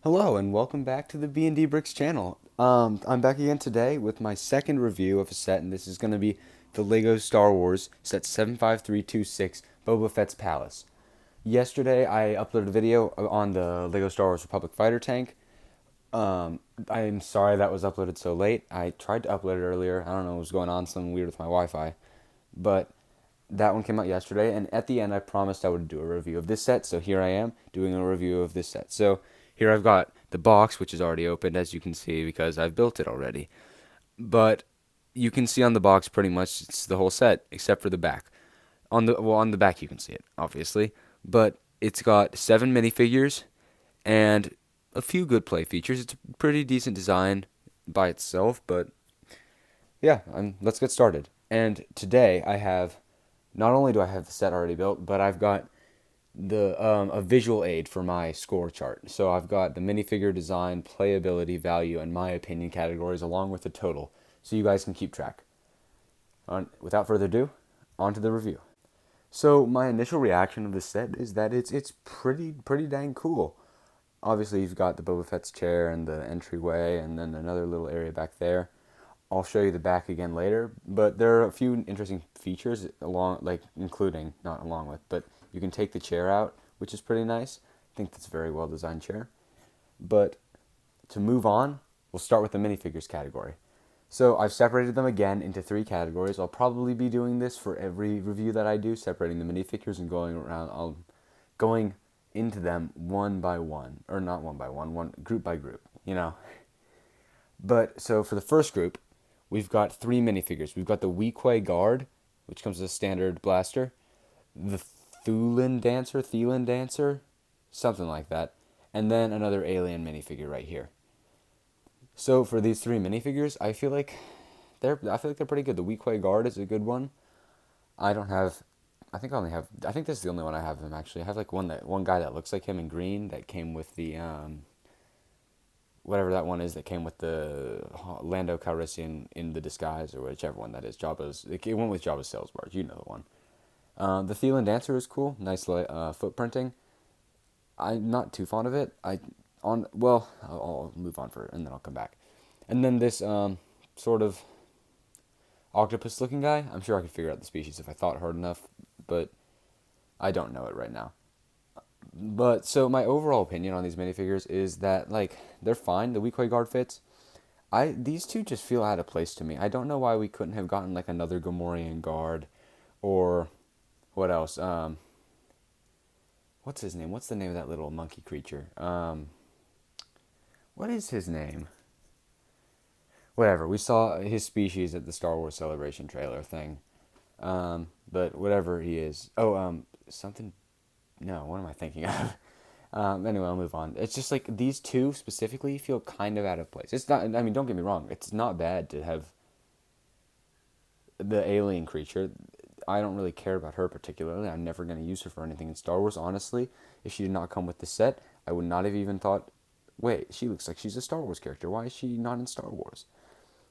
Hello and welcome back to the B&D Bricks channel. I'm back again today with my second review of a set, and this is going to be the Lego Star Wars set 75326 Boba Fett's Palace. Yesterday I uploaded a video on the Lego Star Wars Republic fighter tank. I'm sorry that was uploaded so late. I tried to upload it earlier. I don't know what was going on, something weird with my Wi-Fi, but that one came out yesterday, and at the end I promised I would do a review of this set, so here I am doing a review of this set. So here I've got the box, which is already opened, as you can see, because I've built it already. But you can see on the box pretty much it's the whole set, except for the back. On the back you can see it, obviously. But it's got 7 minifigures and a few good play features. It's a pretty decent design by itself, but yeah, let's get started. And today I have, not only do I have the set already built, but I've got the a visual aid for my score chart. So I've got the minifigure design, playability, value, and my opinion categories along with the total, so you guys can keep track. Without further ado, on to the review. So my initial reaction of this set is that it's pretty dang cool. Obviously, you've got the Boba Fett's chair and the entryway, and then another little area back there. I'll show you the back again later, but there are a few interesting features along, like including, not along with, but you can take the chair out, which is pretty nice. I think that's a very well designed chair. But to move on, we'll start with the minifigures category. So I've separated them again into 3 categories. I'll probably be doing this for every review that I do, separating the minifigures and going into them one by one, or not one by one group by group, you know. But so for the first group, we've got 3 minifigures. We've got the Weequay Guard, which comes with a standard blaster, the Thielen Dancer, something like that, and then another alien minifigure right here. So for these 3 minifigures, I feel like they're pretty good. The Weequay Guard is a good one. I don't have. I think this is the only one I have of him actually. I have like one guy that looks like him in green that came with the whatever that one is that came with the Lando Calrissian in the disguise, or whichever one that is. It went with Jabba's sales barge. You know the one. The Thielen Dancer is cool. Nice footprinting. I'm not too fond of it. I'll move on for it, and then I'll come back. And then this sort of octopus-looking guy. I'm sure I could figure out the species if I thought hard enough, but I don't know it right now. But so my overall opinion on these minifigures is that like they're fine. The Weequay Guard fits. These two just feel out of place to me. I don't know why we couldn't have gotten like another Gamorean Guard, or what else? What's his name? What's the name of that little monkey creature? What is his name? Whatever. We saw his species at the Star Wars Celebration trailer thing. But whatever he is. Something. No, what am I thinking of? Anyway, I'll move on. It's just like these two specifically feel kind of out of place. It's not. I mean, don't get me wrong. It's not bad to have the alien creature. I don't really care about her particularly. I'm never going to use her for anything in Star Wars, honestly. If she did not come with the set, I would not have even thought, wait, she looks like she's a Star Wars character. Why is she not in Star Wars?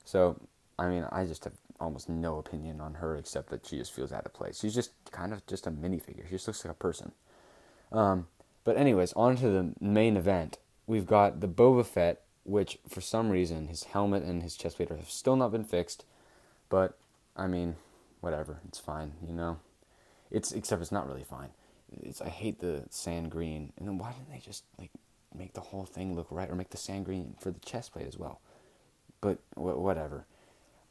So, I mean, I just have almost no opinion on her except that she just feels out of place. She's just kind of just a minifigure. She just looks like a person. But anyways, on to the main event. We've got the Boba Fett, which for some reason his helmet and his chest plate have still not been fixed. But, I mean, whatever, it's fine, you know. Except it's not really fine. I hate the sand green, and then why didn't they just like make the whole thing look right, or make the sand green for the chest plate as well? But whatever.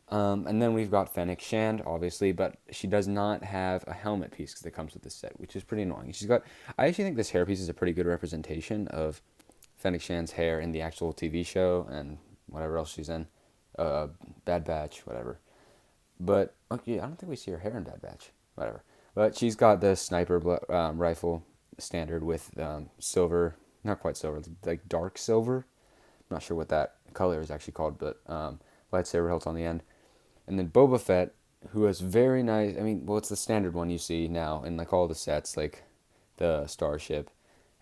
And then we've got Fennec Shand, obviously, but she does not have a helmet piece that comes with this set, which is pretty annoying. I actually think this hairpiece is a pretty good representation of Fennec Shand's hair in the actual TV show and whatever else she's in, Bad Batch, whatever. But okay, I don't think we see her hair in Bad Batch. Whatever. But she's got the sniper rifle standard with silver, not quite silver, like dark silver. I'm not sure what that color is actually called, but lightsaber hilt on the end. And then Boba Fett, who has very nice. I mean, well, it's the standard one you see now in like all the sets, like the starship,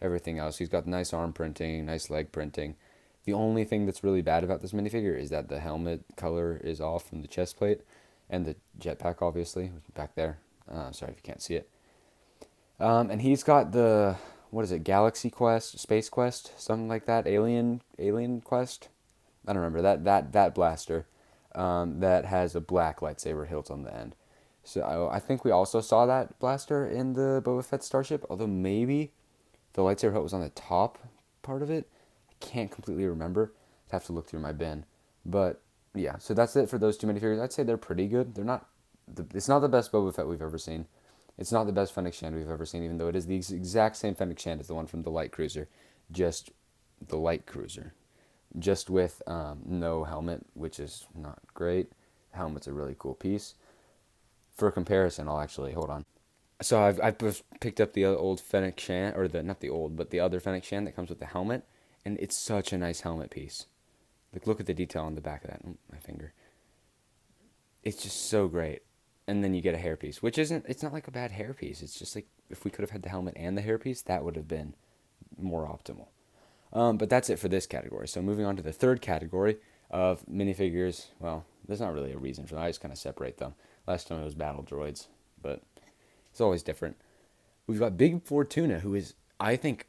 everything else. He's got nice arm printing, nice leg printing. The only thing that's really bad about this minifigure is that the helmet color is off from the chest plate, and the jetpack, obviously, back there. Sorry if you can't see it. And he's got the what is it, Galaxy Quest, Space Quest, something like that, Alien Quest. I don't remember that blaster that has a black lightsaber hilt on the end. So I think we also saw that blaster in the Boba Fett starship, although maybe the lightsaber hilt was on the top part of it. I can't completely remember. I'd have to look through my bin. But yeah, so that's it for those two minifigures. I'd say they're pretty good. It's not the best Boba Fett we've ever seen. It's not the best Fennec Shand we've ever seen, even though it is the exact same Fennec Shand as the one from the light cruiser. Just the light cruiser. Just with no helmet, which is not great. The helmet's a really cool piece. For comparison, I'll actually, hold on. So I've picked up the old Fennec Shand, or not the old, but the other Fennec Shand that comes with the helmet, and it's such a nice helmet piece. Like, look at the detail on the back of that. My finger. It's just so great. And then you get a hairpiece, which it's not like a bad hairpiece. It's just like, if we could have had the helmet and the hairpiece, that would have been more optimal. But that's it for this category. So moving on to the third category of minifigures. Well, there's not really a reason for that. I just kind of separate them. Last time it was battle droids, but it's always different. We've got Big Fortuna, who is, I think,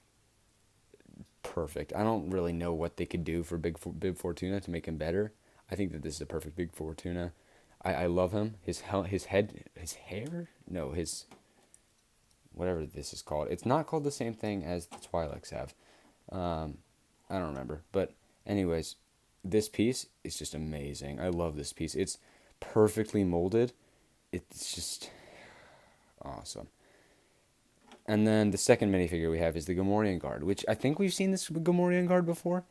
perfect. I don't really know what they could do for Big Fortuna to make him better. I think that this is a perfect Big Fortuna. I love him. His hair? No, his, whatever this is called. It's not called the same thing as the Twi'leks have. I don't remember. But anyways, this piece is just amazing. I love this piece. It's perfectly molded. It's just awesome. And then the second minifigure we have is the Gamorean Guard, which I think we've seen this Gamorean Guard before.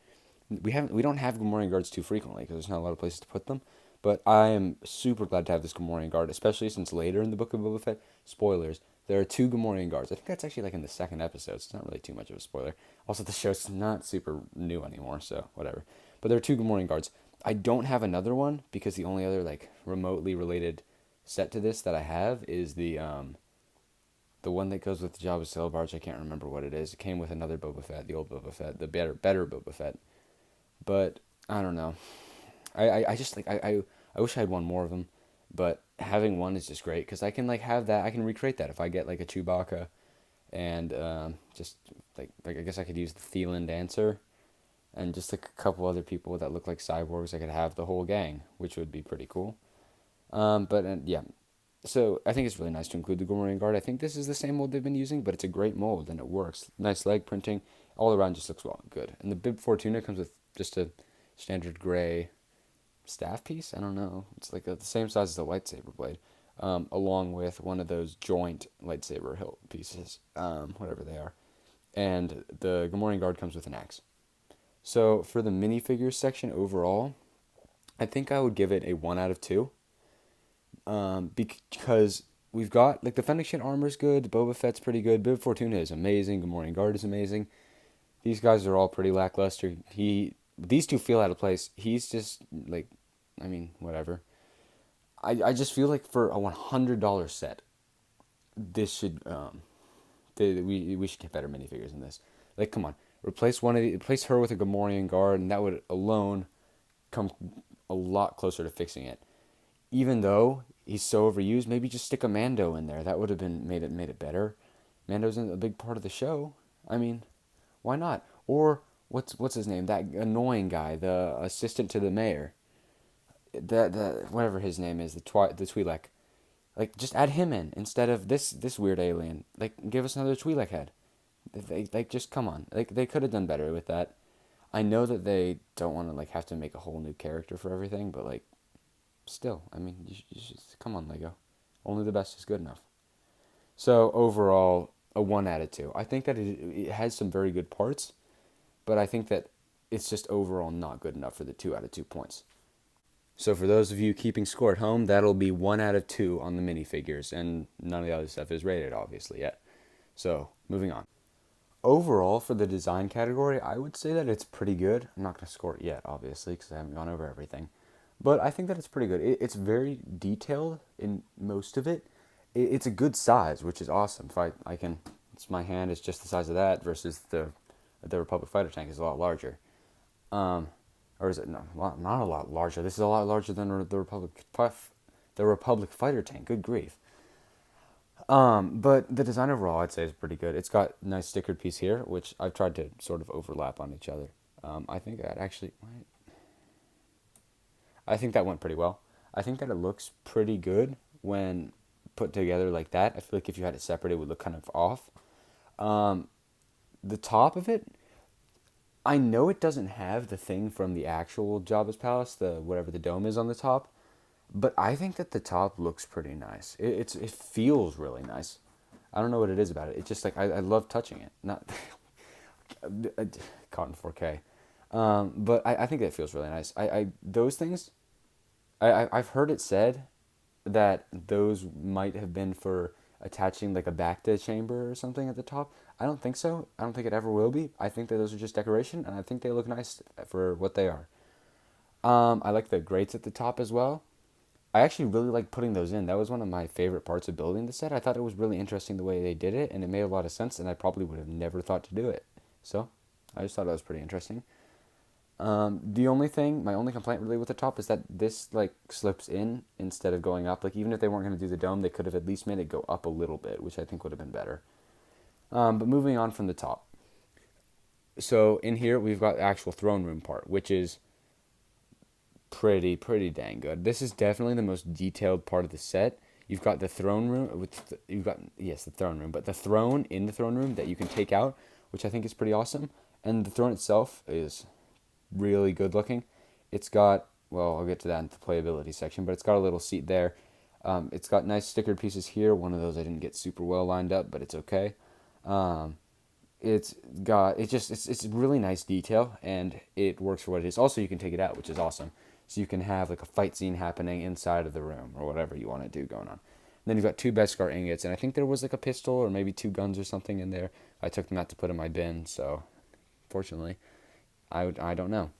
We don't have Gamorean Guards too frequently because there's not a lot of places to put them. But I am super glad to have this Gamorean Guard, especially since later in the Book of Boba Fett, spoilers, there are 2 Gamorean Guards. I think that's actually like in the second episode, so it's not really too much of a spoiler. Also, the show's not super new anymore, so whatever. But there are 2 Gamorean Guards. I don't have another one because the only other like remotely related set to this that I have is the one that goes with Jabba's sail barge. I can't remember what it is. It came with another Boba Fett, the old Boba Fett, the better Boba Fett. But I don't know. I just like I wish I had one more of them, but having one is just great because I can like have that. I can recreate that if I get like a Chewbacca, and just like I guess I could use the Thielen dancer, and just like a couple other people that look like cyborgs. I could have the whole gang, which would be pretty cool. But yeah, so I think it's really nice to include the Gamorean Guard. I think this is the same mold they've been using, but it's a great mold and it works. Nice leg printing, all around just looks well good. And the Bib Fortuna comes with just a standard gray staff piece. I don't know. It's like the same size as the lightsaber blade, along with one of those joint lightsaber hilt pieces, whatever they are. And the Gamorean Guard comes with an axe. So for the minifigures section overall, I think I would give it a 1 out of 2. Because we've got, like, the Fennec Shand armor is good, Boba Fett's pretty good, Bib Fortuna is amazing, Gamorean Guard is amazing. These guys are all pretty lackluster. These two feel out of place. He's just, like, I mean, whatever. I just feel like for a $100 set, this should, we should get better minifigures than this. Like, come on, replace her with a Gamorean Guard, and that would alone come a lot closer to fixing it. Even though he's so overused, maybe just stick a Mando in there. That would have been made it better. Mando's a big part of the show. I mean, why not? Or what's his name? That annoying guy, the assistant to the mayor. The whatever his name is, the Twi'lek. Like, just add him in instead of this weird alien. Like, give us another Twi'lek head. They just come on. Like, they could have done better with that. I know that they don't want to like have to make a whole new character for everything, but like, still, I mean, you should come on, Lego. Only the best is good enough. So overall, a 1 out of 2. I think that it has some very good parts, but I think that it's just overall not good enough for the 2 out of 2 points. So for those of you keeping score at home, that'll be 1 out of 2 on the minifigures, and none of the other stuff is rated, obviously, yet. So, moving on. Overall, for the design category, I would say that it's pretty good. I'm not going to score it yet, obviously, because I haven't gone over everything. But I think that it's pretty good. It's very detailed in most of it. It's a good size, which is awesome. If I can, my hand is just the size of that versus the Republic fighter tank is a lot larger. Or is it not a lot larger? This is a lot larger than the Republic fighter tank. Good grief. But the design overall, I'd say, is pretty good. It's got a nice stickered piece here, which I've tried to sort of overlap on each other. I think that actually, I think that went pretty well. I think that it looks pretty good when put together like that. I feel like if you had it separate, it would look kind of off. Um, the top of it, I know it doesn't have the thing from the actual Jabba's palace, the whatever the dome is on the top, but I think that the top looks pretty nice. It feels really nice. I don't know what it is about it. It's just like I love touching it. Not caught in 4K, but I think it feels really nice. I those things. I've heard it said that those might have been for attaching like a Bacta chamber or something at the top. I don't think so. I don't think it ever will be. I think that those are just decoration, and I think they look nice for what they are. I like the grates at the top as well. I actually really like putting those in. That was one of my favorite parts of building the set. I thought it was really interesting the way they did it, and it made a lot of sense, and I probably would have never thought to do it. So, I just thought that was pretty interesting. The only thing, my only complaint really with the top is that this like slips in instead of going up. Like even if they weren't going to do the dome, they could have at least made it go up a little bit, which I think would have been better. But moving on from the top. So in here we've got the actual throne room part, which is pretty dang good. This is definitely the most detailed part of the set. You've got the throne room you've got yes, the throne room, but the throne in the throne room that you can take out, which I think is pretty awesome. And the throne itself is really good looking. It's got, well, I'll get to that in the playability section, but it's got a little seat there. It's got nice stickered pieces here. One of those I didn't get super well lined up, but it's okay. Um, it's really nice detail, and it works for what it is. Also, you can take it out, which is awesome. So you can have like a fight scene happening inside of the room or whatever you want to do going on. And then you've got two Beskar ingots, and I think there was like a pistol or maybe two guns or something in there. I took them out to put in my bin, so fortunately. I don't know.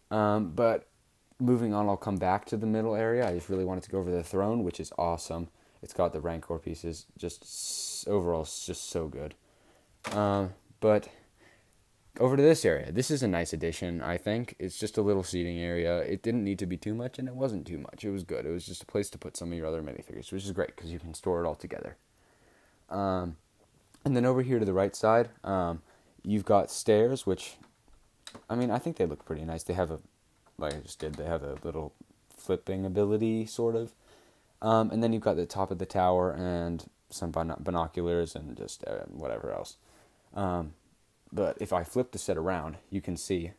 But moving on, I'll come back to the middle area. I just really wanted to go over the throne, which is awesome. It's got the Rancor pieces. Just overall, it's just so good. But over to this area. This is a nice addition, I think. It's just a little seating area. It didn't need to be too much, and it wasn't too much. It was good. It was just a place to put some of your other minifigures, which is great because you can store it all together. And then over here to the right side, you've got stairs, which I mean, I think they look pretty nice. They have like I just did, they have a little flipping ability, sort of. And then you've got the top of the tower and some binoculars and just whatever else. But if I flip the set around, you can see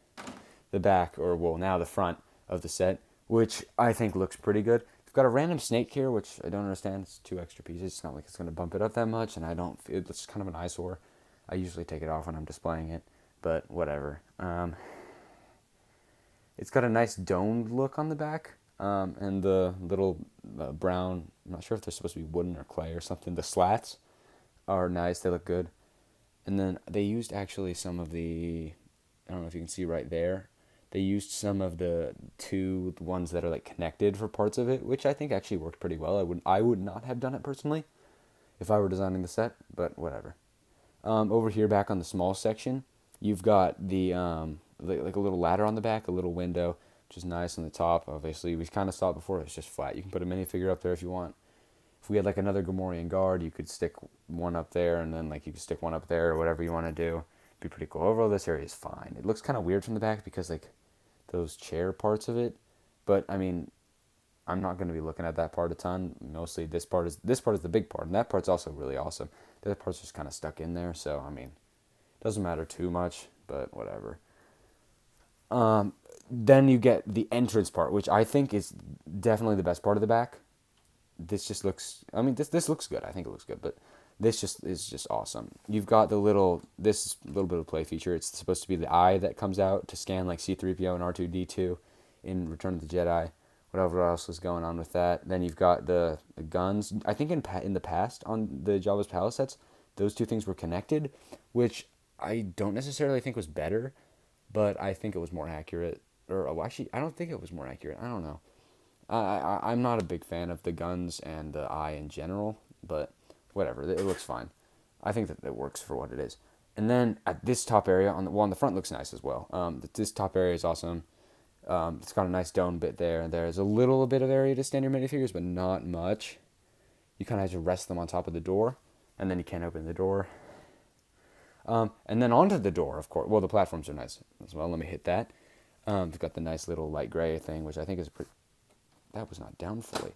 the back, or well, now the front of the set, which I think looks pretty good. You've got a random snake here, which I don't understand. It's two extra pieces. It's not like it's going to bump it up that much, and it's kind of an eyesore. I usually take it off when I'm displaying it, but whatever. It's got a nice domed look on the back, and the little brown, I'm not sure if they're supposed to be wooden or clay or something. The slats are nice. They look good. And then they used actually some of the, I don't know if you can see right there, they used some of the two ones that are like connected for parts of it, which I think actually worked pretty well. I would not have done it personally if I were designing the set, but whatever. Over here back on the small section, you've got the like a little ladder on the back, a little window, which is nice on the top. Obviously, we kind of saw it before. It's just flat. You can put a minifigure up there if you want. If we had like another Gamorean Guard, you could stick one up there, and then like you could stick one up there, or whatever you want to do. It'd be pretty cool. Overall, this area is fine. It looks kind of weird from the back because like those chair parts of it, but I mean, I'm not going to be looking at that part a ton. Mostly this part is the big part, and that part's also really awesome. The other part's just kind of stuck in there, so I mean, it doesn't matter too much, but whatever. Then you get the entrance part, which I think is definitely the best part of the back. This just looks, I mean, this looks good. I think it looks good, but this just is just awesome. You've got this little bit of play feature. It's supposed to be the eye that comes out to scan like C-3PO and R2-D2 in Return of the Jedi. Whatever else was going on with that. Then you've got the guns. I think in the past on the Jabba's Palace sets, those two things were connected, which I don't necessarily think was better, but I think it was more accurate. Or actually, I don't think it was more accurate. I don't know. I'm not a big fan of the guns and the eye in general, but whatever. It looks fine. I think that it works for what it is. And then at this top area, on the front looks nice as well. This top area is awesome. It's got a nice dome bit there. There's a little bit of area to stand your minifigures, but not much. You kind of have to rest them on top of the door. and then you can't open the door. And then onto the door, of course. Well, the platforms are nice as well. Let me hit that. They've got the nice little light gray thing, which I think is pretty. That was not down fully.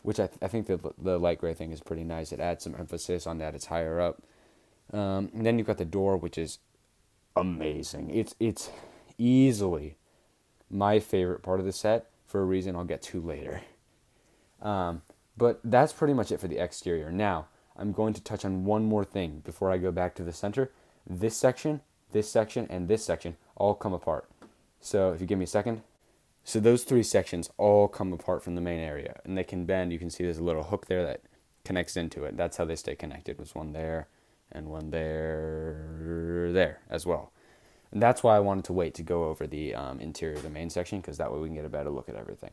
Which I think the light gray thing is pretty nice. It adds some emphasis on that it's higher up. And then you've got the door, which is amazing. It's easily my favorite part of the set for a reason I'll get to later. But that's pretty much it for the exterior. Now, I'm going to touch on one more thing before I go back to the center. This section, and this section all come apart. So if you give me a second. So those three sections all come apart from the main area, and they can bend. You can see there's a little hook there that connects into it. That's how they stay connected. There's one there and one there as well. And that's why I wanted to wait to go over the interior of the main section, because that way we can get a better look at everything.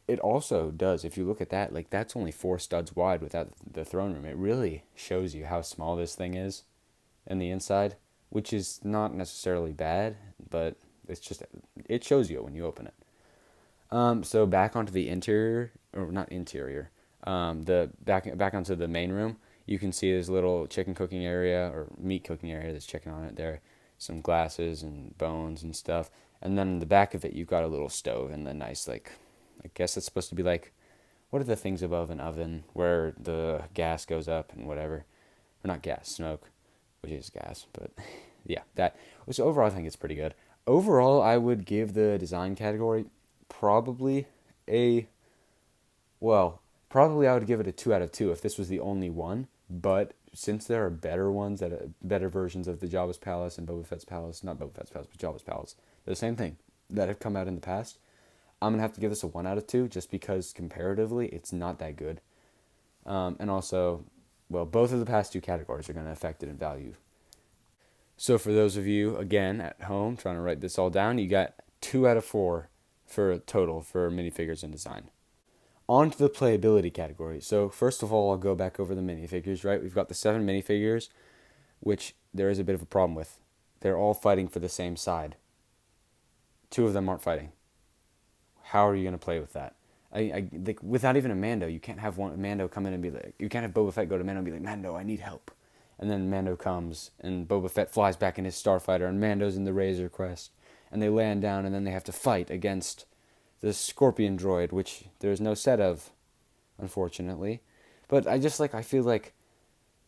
It also does, if you look at that, like that's only 4 studs wide without the throne room. It really shows you how small this thing is in the inside, which is not necessarily bad, but it shows you it when you open it. So back onto the interior, or not interior, the back onto the main room, you can see this little chicken cooking area or meat cooking area that's chicken on it there, some glasses and bones and stuff, and then in the back of it you've got a little stove and the nice, like, I guess it's supposed to be like, what are the things above an oven where the gas goes up and whatever, or not gas, smoke, which is gas, but yeah, that. So overall I think it's pretty good. Overall I would give the design category probably I would give it a 2 out of 2 if this was the only one. But since there are better ones, better versions of the Jabba's Palace and Boba Fett's Palace, not Boba Fett's Palace, but Jabba's Palace, they're the same thing, that have come out in the past, I'm going to have to give this a 1 out of 2 just because comparatively it's not that good. And also, well, both of the past 2 categories are going to affect it in value. So for those of you, again, at home, trying to write this all down, you got 2 out of 4 for a total for minifigures and design. On to the playability category. So first of all, I'll go back over the minifigures, right? We've got the 7 minifigures, which there is a bit of a problem with. They're all fighting for the same side. 2 of them aren't fighting. How are you going to play with that? Like, without even a Mando, you can't have Mando come in and be like, you can't have Boba Fett go to Mando and be like, Mando, I need help. And then Mando comes, and Boba Fett flies back in his starfighter, and Mando's in the Razor Crest. And they land down, and then they have to fight against the Scorpion droid, which there's no set of, unfortunately. But I feel like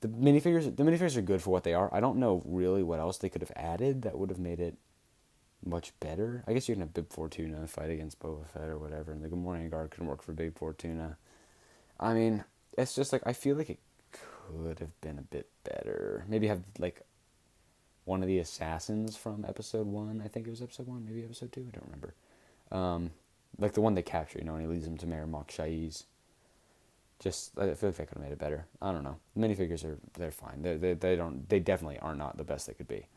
the minifigures are good for what they are. I don't know really what else they could have added that would have made it much better. I guess you can have Bib Fortuna fight against Boba Fett or whatever, and the Gamorean Guard can work for Bib Fortuna. I mean, it's just like, I feel like it could have been a bit better. Maybe have, like, one of the assassins from episode 1. I think it was episode 1, maybe episode 2, I don't remember. Like the one they capture, and he leads them to Mayor Mok Shaiz. Just, I feel like that could have made it better. I don't know. Minifigures they're fine. They definitely are not the best they could be.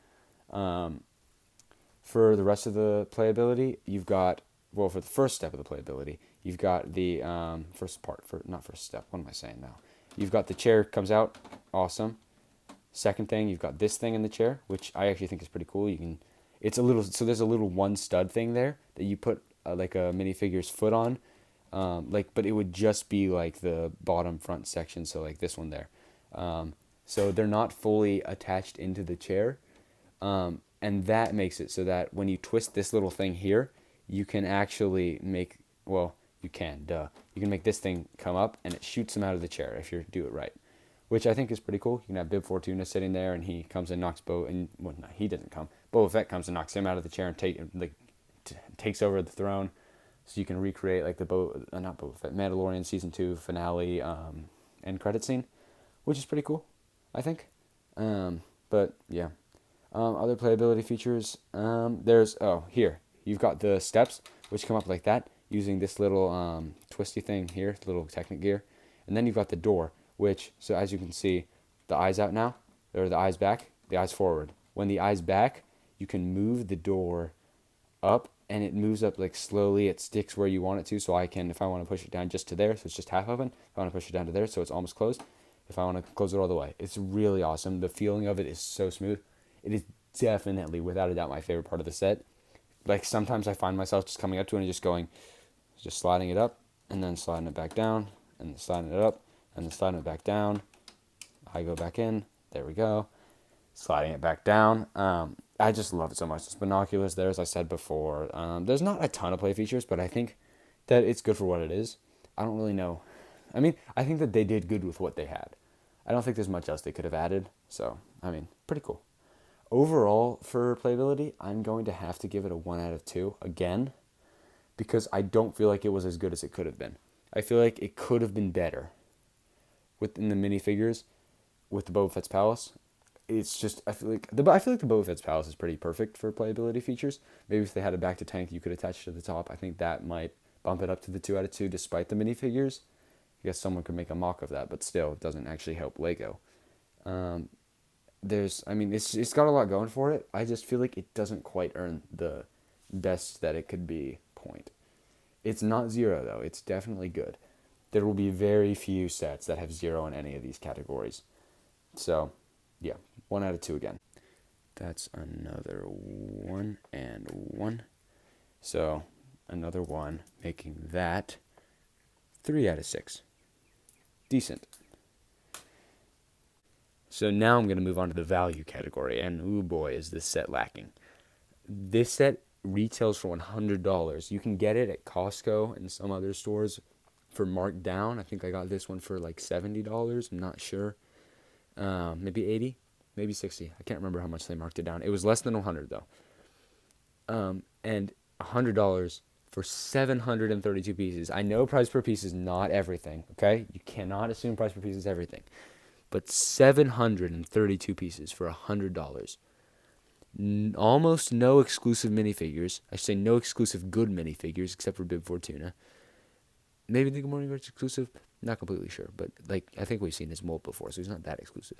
For the rest of the playability, you've got, well, for the first step of the playability, you've got the not first step. What am I saying now? You've got the chair comes out, awesome. Second thing, you've got this thing in the chair, which I actually think is pretty cool. There's a little 1 stud thing there that you put like a minifigure's foot on, but it would just be like the bottom front section, so like this one there. So they're not fully attached into the chair, and that makes it so that when you twist this little thing here, you can actually make, you can make this thing come up, and it shoots them out of the chair if you do it right, which I think is pretty cool. You can have Bib Fortuna sitting there, and he comes and knocks he doesn't come. Boba Fett comes and knocks him out of the chair and takes over the throne, so you can recreate like the Mandalorian season 2 finale end credit scene, which is pretty cool, I think. But yeah, other playability features. Here you've got the steps which come up like that using this little twisty thing here, little Technic gear, and then you've got the door, which, so as you can see, the eyes out now, or the eyes back, the eyes forward. When the eyes back, you can move the door up, and it moves up like slowly. It sticks where you want it to, so if I want to push it down just to there, so it's just half open. If I want to push it down to there, so it's almost closed. If I want to close it all the way, it's really awesome. The feeling of it is so smooth. It is definitely, without a doubt, my favorite part of the set. Like, sometimes I find myself just coming up to it and just sliding it up, and then sliding it back down, and then sliding it up, and then sliding it back down. I go back in. There we go. Sliding it back down. I just love it so much. It's binoculars there, as I said before. There's not a ton of play features, but I think that it's good for what it is. I don't really know. I mean, I think that they did good with what they had. I don't think there's much else they could have added. So, I mean, pretty cool. Overall, for playability, I'm going to have to give it a 1 out of 2 again, because I don't feel like it was as good as it could have been. I feel like it could have been better within the minifigures with the Boba Fett's Palace. It's just, I feel like the Boba Fett's Palace is pretty perfect for playability features. Maybe if they had a back to tank you could attach to the top, I think that might bump it up to the 2 out of 2 despite the minifigures. I guess someone could make a mock of that, but still, it doesn't actually help Lego. It's got a lot going for it. I just feel like it doesn't quite earn the best that it could be point. It's not 0 though. It's definitely good. There will be very few sets that have 0 in any of these categories. So, yeah, 1 out of 2 again. That's another 1 and 1. So, another 1, making that 3 out of 6. Decent. So now I'm going to move on to the value category, and oh boy, is this set lacking. This set retails for $100. You can get it at Costco and some other stores for marked down. I think I got this one for like $70. I'm not sure. Maybe 80, maybe 60. I can't remember how much they marked it down. It was less than 100 though. And $100 for 732 pieces. I know price per piece is not everything, okay? You cannot assume price per piece is everything. But 732 pieces for $100. Almost no exclusive minifigures. I should say no exclusive good minifigures except for Bib Fortuna. Maybe the Gamorean Guard's exclusive. Not completely sure, but I think we've seen his mold before, so he's not that exclusive.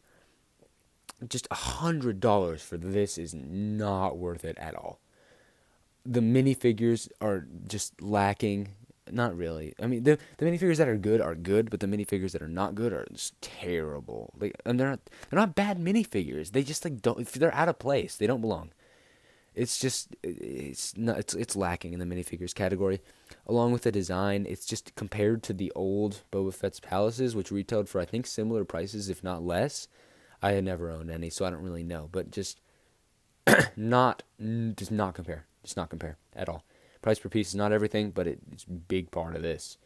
Just $100 for this is not worth it at all. The minifigures are just lacking. Not really. I mean, the minifigures that are good, but the minifigures that are not good are just terrible. And they're not bad minifigures. They just don't. If they're out of place, they don't belong. It's lacking in the minifigures category, along with the design. It's just compared to the old Boba Fett's palaces, which retailed for I think similar prices, if not less. I had never owned any, so I don't really know. But just not compare. Just not compare at all. Price per piece is not everything, but it's a big part of this.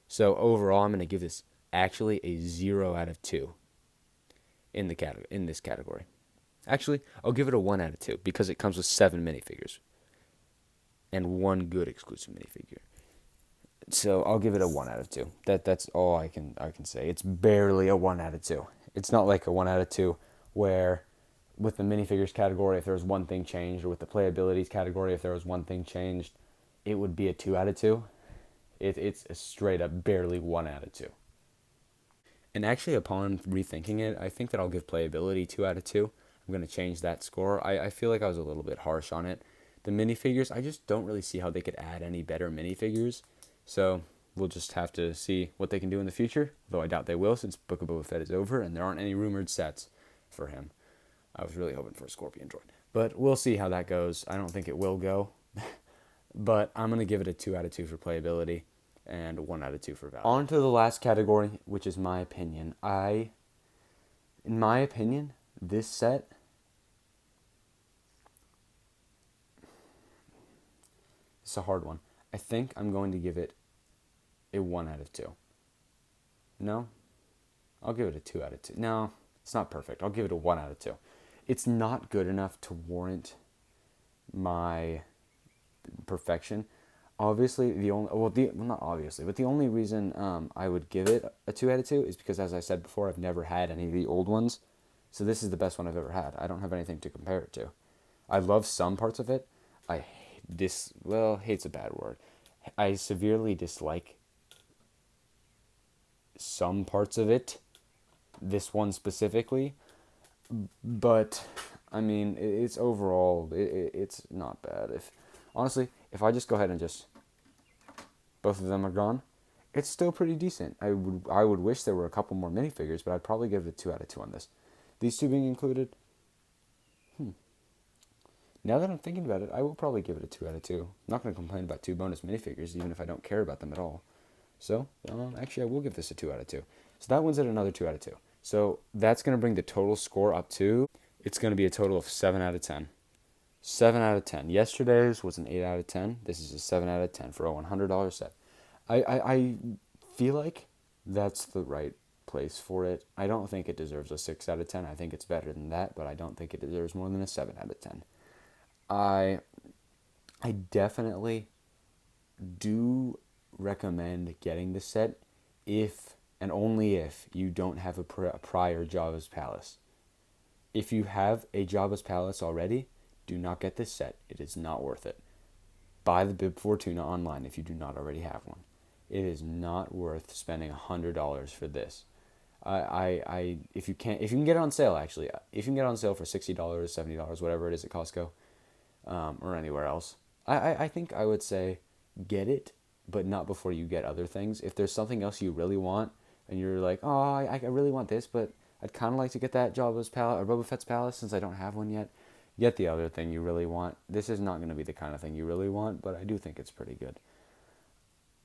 So overall, I'm going to give this actually a 0 out of 2 in this category. Actually, I'll give it a 1 out of 2 because it comes with 7 minifigures and 1 good exclusive minifigure. So I'll give it a 1 out of 2. That's all I can say. It's barely a 1 out of 2. It's not like a 1 out of 2 where with the minifigures category, if there was one thing changed, or with the playabilities category, if there was one thing changed, it would be a 2 out of 2. It's a straight up barely 1 out of 2. And actually, upon rethinking it, I think that I'll give playability 2 out of 2. I'm going to change that score. I feel like I was a little bit harsh on it. The minifigures, I just don't really see how they could add any better minifigures. So we'll just have to see what they can do in the future, though I doubt they will since Book of Boba Fett is over and there aren't any rumored sets for him. I was really hoping for a Scorpion droid. But we'll see how that goes. I don't think it will go. But I'm going to give it a 2 out of 2 for playability and a 1 out of 2 for value. On to the last category, which is my opinion. In my opinion, this set it's a hard one. I think I'm going to give it a 1 out of 2. No? I'll give it a 2 out of 2. No, it's not perfect. I'll give it a 1 out of 2. It's not good enough to warrant my perfection. Obviously, the only reason I would give it a 2 out of 2 is because, as I said before, I've never had any of the old ones. So this is the best one I've ever had. I don't have anything to compare it to. I love some parts of it. Hate's a bad word. I severely dislike some parts of it. This one specifically. But, I mean, it's overall, it's not bad. Honestly, if I just go ahead and both of them are gone, it's still pretty decent. I would wish there were a couple more minifigures, but I'd probably give it a 2 out of 2 on this. These two being included, now that I'm thinking about it, I will probably give it a 2 out of 2. I'm not going to complain about 2 bonus minifigures, even if I don't care about them at all. So, actually, I will give this a 2 out of 2. So that one's at another 2 out of 2. So that's going to bring the total score up to, it's going to be a total of 7 out of 10. 7 out of 10. Yesterday's was an 8 out of 10. This is a 7 out of 10 for a $100 set. I feel like that's the right place for it. I don't think it deserves a 6 out of 10. I think it's better than that, but I don't think it deserves more than a 7 out of 10. I I definitely do recommend getting the set if and only if you don't have a prior Jabba's Palace. If you have a Jabba's Palace already, do not get this set. It is not worth it. Buy the Bib Fortuna online if you do not already have one. It is not worth spending $100 for this. If you can get it on sale, actually, if you can get it on sale for $60, $70, whatever it is at Costco, or anywhere else, I think I would say get it, but not before you get other things. If there's something else you really want, and you're like, oh, I really want this, but I'd kind of like to get that Jabba's Palace or Boba Fett's Palace since I don't have one yet. Get the other thing you really want. This is not going to be the kind of thing you really want, but I do think it's pretty good.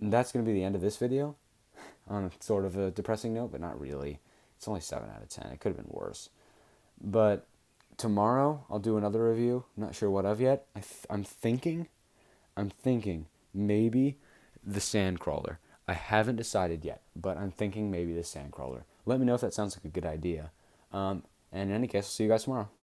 And that's going to be the end of this video on sort of a depressing note, but not really. It's only 7 out of 10. It could have been worse. But tomorrow I'll do another review. I'm not sure what of yet. I'm thinking maybe the Sandcrawler. I haven't decided yet, but I'm thinking maybe the Sandcrawler. Let me know if that sounds like a good idea. And in any case, I'll see you guys tomorrow.